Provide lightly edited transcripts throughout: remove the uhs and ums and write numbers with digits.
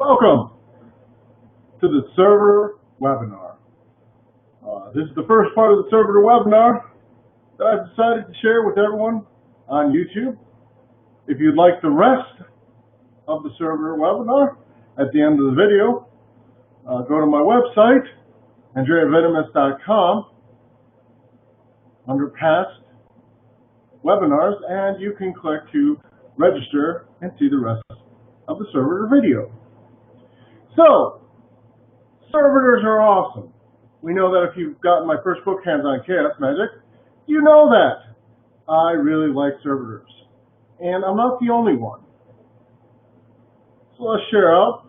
Welcome to the Servitor webinar. This is the first part of the Servitor webinar that I've decided to share with everyone on YouTube. If you'd like the rest of the Servitor webinar at the end of the video, go to my website, AndriehVitimus.com, under past webinars, and you can click to register and see the rest of the Servitor video. So, Servitors are awesome. We know that if you've gotten my first book, Hands-On Chaos Magic, you know that. I really like Servitors. And I'm not the only one. So let's share out.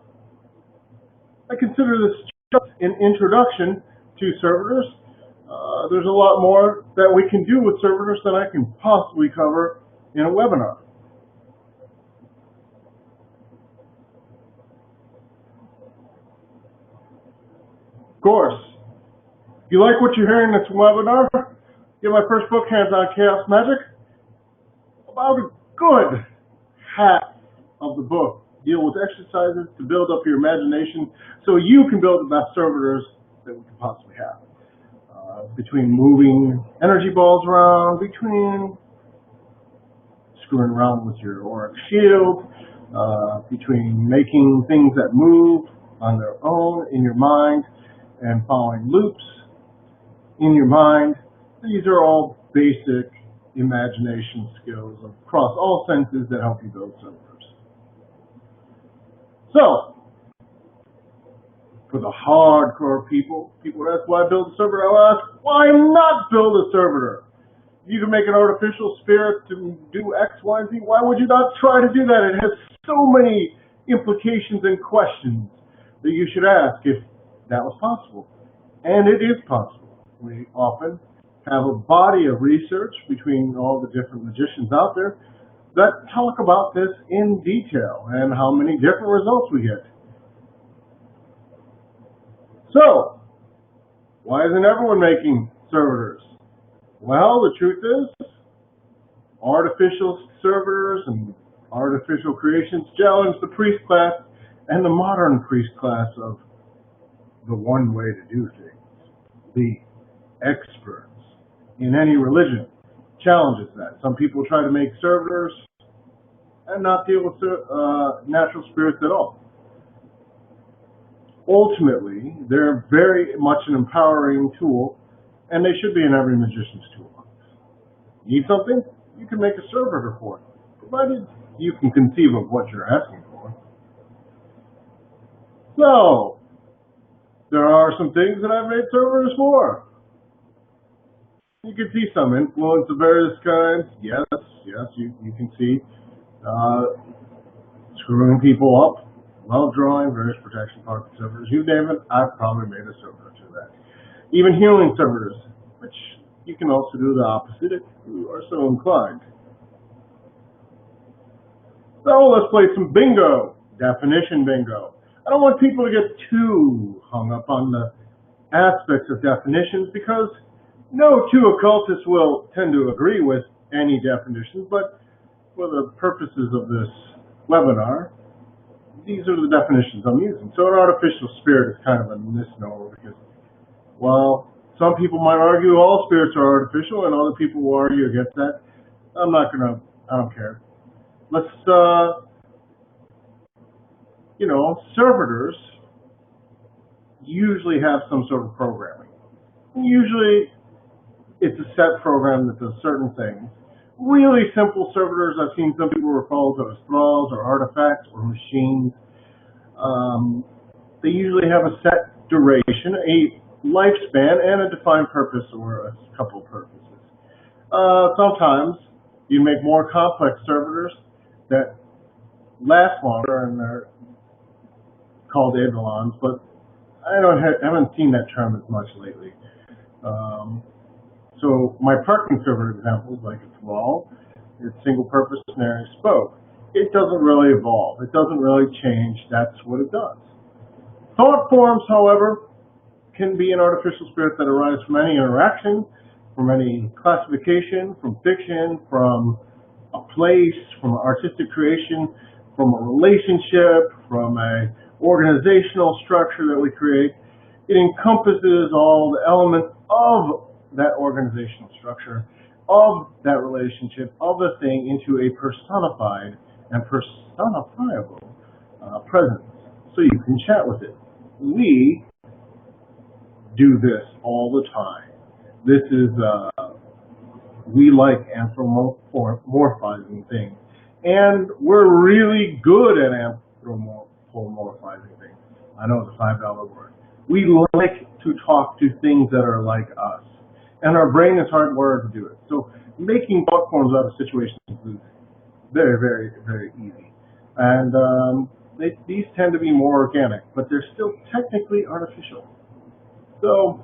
I consider this just an introduction to Servitors. There's a lot more that we can do with Servitors than I can possibly cover in a webinar. Of course, if you like what you're hearing in this webinar, get my first book, Hands-On Chaos Magic. About a good half of the book deal with exercises to build up your imagination so you can build the best Servitors that we can possibly have. Between moving energy balls around, between screwing around with your auric shield, between making things that move on their own in your mind, and following loops in your mind. These are all basic imagination skills across all senses that help you build Servitors. So, for the hardcore people ask why build a Servitor, I'll ask, why not build a Servitor? If you can make an artificial spirit to do X, Y, and Z, why would you not try to do that? It has so many implications and questions that you should ask if that was possible. And it is possible. We often have a body of research between all the different magicians out there that talk about this in detail and how many different results we get. So, why isn't everyone making Servitors? Well, the truth is, artificial Servitors and artificial creations challenge the priest class and the modern priest class of the one way to do things. The experts in any religion challenges that. Some people try to make Servitors and not deal with natural spirits at all. Ultimately, they're very much an empowering tool, and they should be in every magician's toolbox. Need something? You can make a Servitor for it, provided you can conceive of what you're asking for. So, there are some things that I've made Servitors for. You can see some influence of various kinds. Yes, you can see screwing people up, love drawing, various protection pocket Servitors. You name it, I've probably made a Servitor to that. Even healing Servitors, which you can also do the opposite if you are so inclined. So let's play some bingo, definition bingo. I don't want people to get too hung up on the aspects of definitions because no two occultists will tend to agree with any definitions, but for the purposes of this webinar, these are the definitions I'm using. So an artificial spirit is kind of a misnomer because, well, some people might argue all spirits are artificial and other people will argue against that. I don't care. Let's, Servitors usually have some sort of programming. Usually it's a set program that does certain things. Really simple Servitors, I've seen some people refer to as thralls or artifacts or machines. They usually have a set duration, a lifespan, and a defined purpose or a couple of purposes. Sometimes you make more complex Servitors that last longer, and they're called eidolons, but I haven't seen that term as much lately. So my parking Servitor example is like a thrall. It's single purpose snare spoke. It doesn't really evolve. It doesn't really change. That's what it does. Thoughtforms, however, can be an artificial spirit that arises from any interaction, from any classification, from fiction, from a place, from an artistic creation, from a relationship, from a organizational structure that we create. It encompasses all the elements of that organizational structure, of that relationship, of the thing into a personified and personifiable presence, so you can chat with it. We do this all the time. This is, we like anthropomorphizing things. And we're really good at anthropomorphizing things. I know the $5 word. We like to talk to things that are like us. And our brain is hardwired to do it. So making thought forms out of situations is very, very, very easy. And these tend to be more organic, but they're still technically artificial. So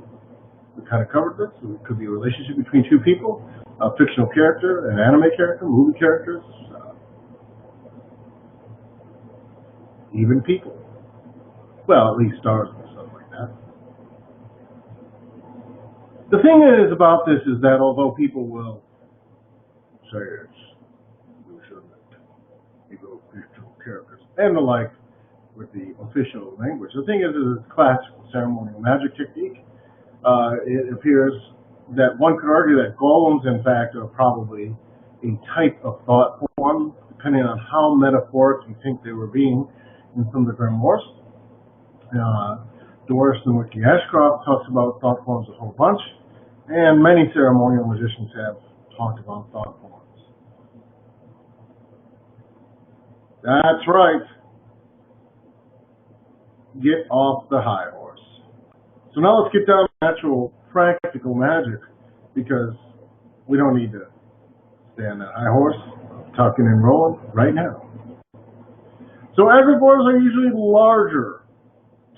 we kind of covered this. It could be a relationship between two people, a fictional character, an anime character, movie characters, even people. Well, at least stars and stuff like that. The thing is about this is that although people will say it's fictional characters and the like with the official language, the thing is it's a classical ceremonial magic technique. It appears that one could argue that golems, in fact, are probably a type of thought form, depending on how metaphoric you think they were being in some of the grimoires. Doris and Wiki Ashcroft talks about thought forms a whole bunch, and many ceremonial magicians have talked about thought forms. That's right. Get off the high horse. So now let's get down to actual practical magic, because we don't need to stay on that high horse, tucking and rolling right now. So egregores are usually larger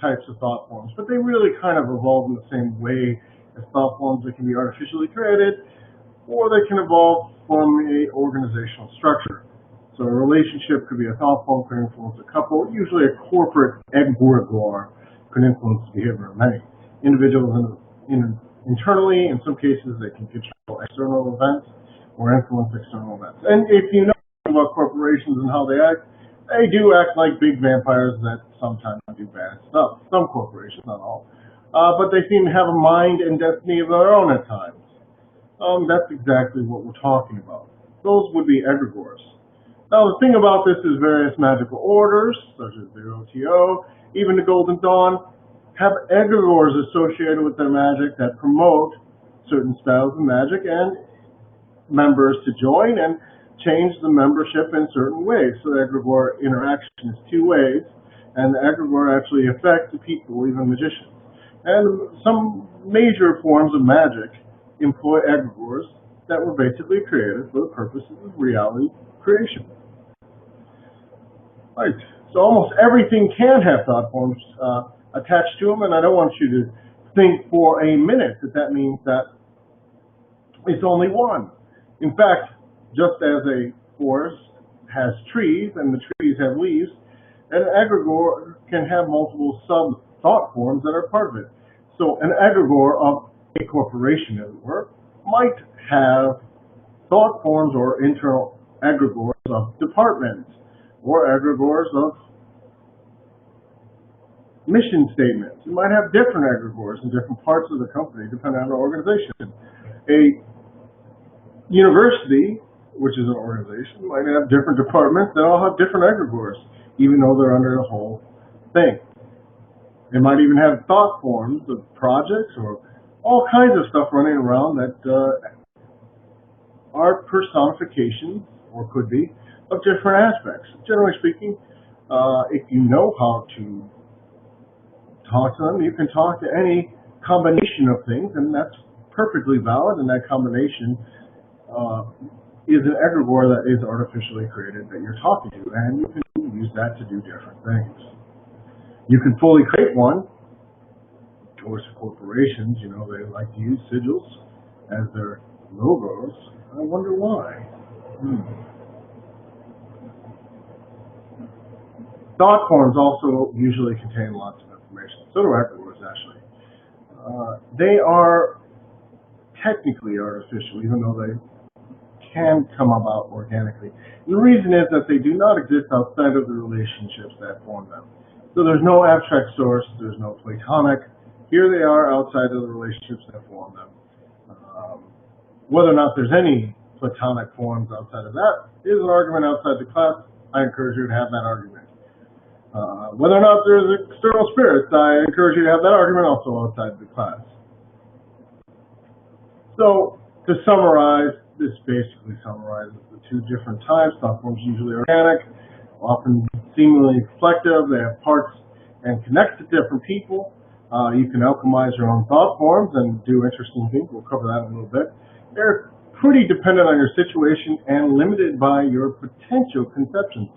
types of thought forms, but they really kind of evolve in the same way as thought forms that can be artificially created, or they can evolve from an organizational structure. So a relationship could be a thought form, could influence a couple. Usually a corporate egregore could influence the behavior of many individuals internally. In some cases, they can control external events or influence external events. And if you know about corporations and how they act, they do act like big vampires that sometimes do bad stuff. Some corporations, not all. But they seem to have a mind and destiny of their own at times. That's exactly what we're talking about. Those would be egregores. Now, the thing about this is various magical orders, such as the OTO, even the Golden Dawn, have egregores associated with their magic that promote certain styles of magic and members to join and change the membership in certain ways. So the egregore interaction is two ways, and the egregore actually affects the people, even magicians. And some major forms of magic employ egregores that were basically created for the purposes of reality creation. Right. So almost everything can have thought forms attached to them, and I don't want you to think for a minute that that means that it's only one. In fact, just as a forest has trees and the trees have leaves, an egregore can have multiple sub-thought forms that are part of it. So an egregore of a corporation, as it were, might have thought forms or internal egregores of departments, or egregores of mission statements. You might have different egregores in different parts of the company, depending on the organization. A university, which is an organization, might have different departments that all have different egregores, even though they're under the whole thing. They might even have thought forms of projects or all kinds of stuff running around that are personifications, or could be, of different aspects. Generally speaking, if you know how to talk to them, you can talk to any combination of things, and that's perfectly valid, and that combination is an egregore that is artificially created that you're talking to, and you can use that to do different things. You can fully create one. Of course, corporations, you know, they like to use sigils as their logos. I wonder why. Thought forms also usually contain lots of information. So do egregores, actually. They are technically artificial, even though they can come about organically. And the reason is that they do not exist outside of the relationships that form them. So there's no abstract source, there's no Platonic. Here they are outside of the relationships that form them. Whether or not there's any Platonic forms outside of that is an argument outside the class. I encourage you to have that argument. Whether or not there's external spirits, I encourage you to have that argument also outside the class. So, to summarize, this basically summarizes the two different types. Thoughtforms usually organic, often seemingly reflective. They have parts and connect to different people. You can alchemize your own thought forms and do interesting things. We'll cover that in a little bit. They're pretty dependent on your situation and limited by your potential conceptions.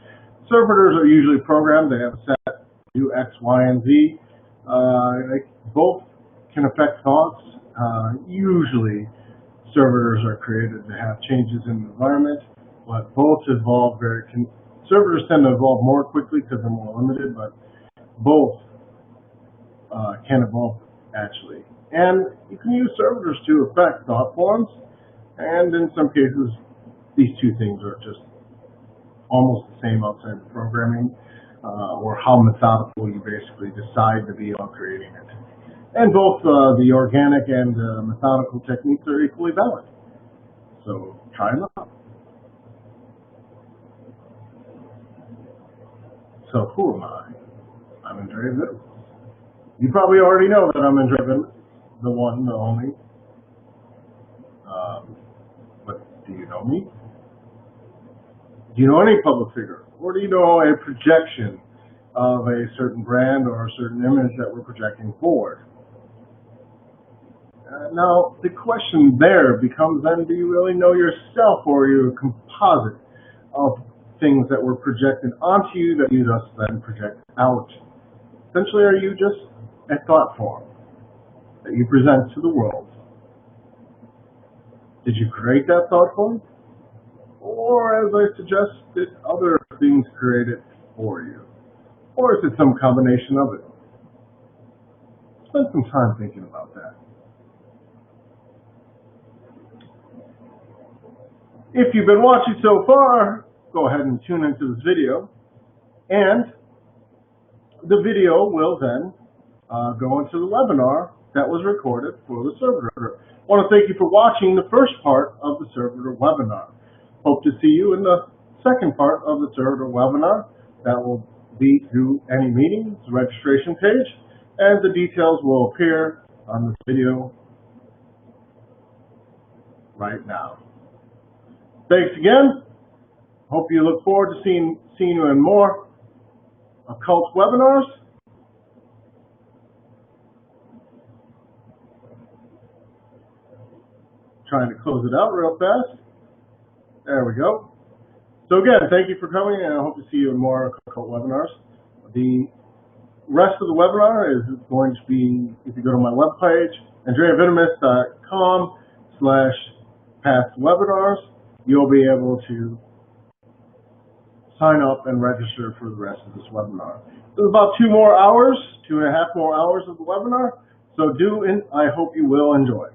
Servitors are usually programmed. They have a set, do X, Y, and Z. Both can affect thoughts. Usually, servitors are created to have changes in the environment, but both evolve servitors tend to evolve more quickly because they're more limited, but both can evolve actually. And you can use servitors to affect thought forms, and in some cases, these two things are just almost the same outside the programming, or how methodical you basically decide to be on creating it. And both the organic and methodical techniques are equally valid. So try them out. So who am I? I'm Andrieh Vitimus. You probably already know that I'm Andrieh Vitimus, the one, the only. But do you know me? Do you know any public figure? Or do you know a projection of a certain brand or a certain image that we're projecting forward? Now, the question there becomes then, do you really know yourself, or are you a composite of things that were projected onto you that you thus then project out? Essentially, are you just a thought form that you present to the world? Did you create that thought form? Or, as I suggest, did other things create it for you? Or is it some combination of it? Spend some time thinking about that. If you've been watching so far, go ahead and tune into this video, and the video will then go into the webinar that was recorded for the Servitor. I want to thank you for watching the first part of the Servitor webinar. Hope to see you in the second part of the Servitor webinar. That will be through any meetings, registration page, and the details will appear on this video right now. Thanks again. Hope you look forward to seeing you in more occult webinars. Trying to close it out real fast. There we go. So again, thank you for coming, and I hope to see you in more occult webinars. The rest of the webinar is going to be, if you go to my webpage, andriehvitimus.com/pastwebinars, you'll be able to sign up and register for the rest of this webinar. There's about 2.5 more hours of the webinar, so I hope you will enjoy.